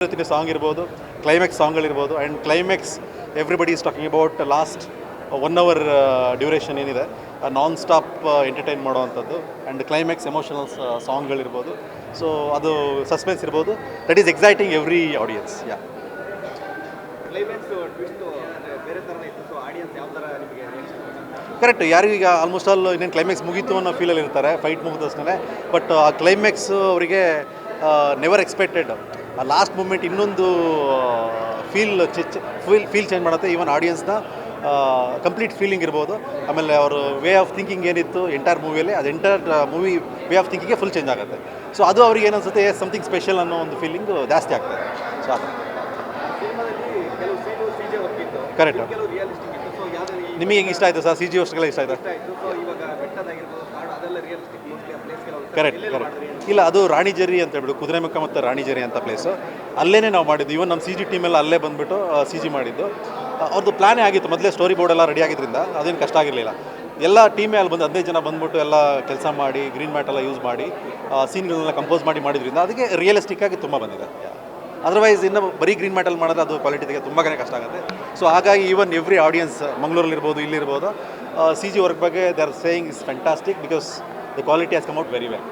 ಇವತ್ತಿನ ಸಾಂಗ್ ಇರ್ಬೋದು, ಕ್ಲೈಮ್ಯಾಕ್ಸ್ ಸಾಂಗ್ಗಳಿರ್ಬೋದು. And climax everybody is talking about last 1 hour duration ಏನಿದೆ ನಾನ್ ಸ್ಟಾಪ್ ಎಂಟರ್ಟೈನ್ ಮಾಡೋವಂಥದ್ದು. ಆ್ಯಂಡ್ ಕ್ಲೈಮ್ಯಾಕ್ಸ್ ಎಮೋಷನಲ್ ಸಾಂಗ್ಗಳಿರ್ಬೋದು. ಸೊ ಅದು ಸಸ್ಪೆನ್ಸ್ ಇರ್ಬೋದು. That is exciting every audience. Yeah climax twist ಬೇರೆ ಥರನೇ ಇತ್ತು. ಸೊ ಆಡಿಯನ್ಸ್ ಯಾವ ಥರ ನಿಮಗೆ ಕರೆಕ್ಟ್. ಯಾರಿಗೂ ಈಗ ಆಲ್ಮೋಸ್ಟ್ ಆಲ್ ಇನ್ನೇನು ಕ್ಲೈಮ್ಯಾಕ್ಸ್ ಮುಗೀತು ಅನ್ನೋ ಫೀಲಲ್ಲಿ ಇರ್ತಾರೆ ಫೈಟ್ ಮುಗಿದಷ್ಟೇ. ಬಟ್ ಆ ಕ್ಲೈಮ್ಯಾಕ್ಸ್ ಅವರಿಗೆ ನೆವರ್ ಎಕ್ಸ್ಪೆಕ್ಟೆಡ್. ಆ ಲಾಸ್ಟ್ ಮೂಮೆಂಟ್ ಇನ್ನೊಂದು ಫೀಲ್ ಚೇಂಜ್ ಮಾಡುತ್ತೆ. ಈವನ್ ಆಡಿಯನ್ಸ್ನ ಕಂಪ್ಲೀಟ್ ಫೀಲಿಂಗ್ ಇರ್ಬೋದು. ಆಮೇಲೆ ಅವರು ವೇ ಆಫ್ ಥಿಂಕಿಂಗ್ ಏನಿತ್ತು ಎಂಟೈರ್ ಮೂವಿಯಲ್ಲಿ, ಅದು ಎಂಟೈರ್ ಮೂವಿ ವೇ ಆಫ್ ಥಿಂಕಿಂಗ್ಗೆ ಫುಲ್ ಚೇಂಜ್ ಆಗುತ್ತೆ. ಸೊ ಅದು ಅವ್ರಿಗೆ ಏನನ್ಸುತ್ತೆ, ಸಮಥಿಂಗ್ ಸ್ಪೆಷಲ್ ಅನ್ನೋ ಒಂದು ಫೀಲಿಂಗು ಜಾಸ್ತಿ ಆಗ್ತದೆ. ಸೊ ಅದು ಸಿನಿಮಾದಲ್ಲಿ ಕೆಲವು ಸೀನು CG ವರ್ಕ್ ಇತ್ತು, ಕರೆಕ್ಟ್. ಕೆಲವು ರಿಯಲಿಸ್ಟಿಕ್ ಇತ್ತು. ಸೊ ಯಾವ್ದು ನಿಮಗೆ ಹೆಂಗೆ ಇಷ್ಟ ಆಯಿತು ಸರ್? CG ಅಷ್ಟೆಲ್ಲ ಇಷ್ಟ ಆಯಿತಾ? ಇಷ್ಟ ಆಯಿತು. ಸೊ ಇವಾಗ ಬೆಟ್ಟದಾಗಿರ್ಬೋದು, ಕಾಡು, ಅದೆಲ್ಲ ರಿಯಲಿಸ್ಟಿಕ್ ಮೋಸ್ಟ್ಲಿ ಆ ಪ್ಲೇಸ್ಗೆಲ್ಲ ಕರೆಕ್ಟ್. ಇಲ್ಲ, ಅದು ರಾಣಿಜೇರಿ ಅಂತ ಹೇಳ್ಬಿಟ್ಟು ಕುದುರೆಮುಖ ಮತ್ತು ರಾಣಿಜೇರಿ ಅಂತ ಪ್ಲೇಸು. ಅಲ್ಲೇ ನಾವು ಮಾಡಿದ್ದು. ಇವನ್ ನಮ್ಮ CG ಟೀಮೆಲ್ಲ ಅಲ್ಲೇ ಬಂದುಬಿಟ್ಟು CG ಮಾಡಿದ್ದು. ಅವ್ರದ್ದು ಪ್ಲಾನೇ ಆಗಿತ್ತು ಮೊದಲೇ, ಸ್ಟೋರಿ ಬೋರ್ಡ್ ಎಲ್ಲ ರೆಡಿ ಆಗಿದ್ದರಿಂದ ಅದೇನು ಕಷ್ಟ ಆಗಿರಲಿಲ್ಲ. ಎಲ್ಲ ಟೀಮೇ ಅಲ್ಲಿ ಬಂದು 15 ಜನ ಬಂದುಬಿಟ್ಟು ಎಲ್ಲ ಕೆಲಸ ಮಾಡಿ ಗ್ರೀನ್ ಮ್ಯಾಟ್ ಎಲ್ಲ ಯೂಸ್ ಮಾಡಿ ಸೀನ್ಗಳನ್ನೆಲ್ಲ ಕಂಪೋಸ್ ಮಾಡಿದ್ರಿಂದ ಅದಕ್ಕೆ ರಿಯಲಿಸ್ಟಿಕ್ ಆಗಿ ತುಂಬ ಬಂದಿದೆ. ಅದರ್ವೈಸ್ ಇನ್ನು ಬರೀ ಗ್ರೀನ್ ಮ್ಯಾಟಲ್ಲಿ ಮಾಡಿದ್ರೆ ಅದು ಕ್ವಾಲಿಟಿ ತೆಗೆ ತುಂಬಾ ಕಷ್ಟ ಆಗುತ್ತೆ. ಸೊ ಹಾಗಾಗಿ ಈವನ್ ಎವ್ರಿ ಆಡಿಯನ್ಸ್ ಮಂಗಳೂರಲ್ಲಿರ್ಬೋದು, ಇಲ್ಲಿರ್ಬೋದು, CG ವರ್ಕ್ ಬಗ್ಗೆ they are saying is fantastic because the quality has come out very well.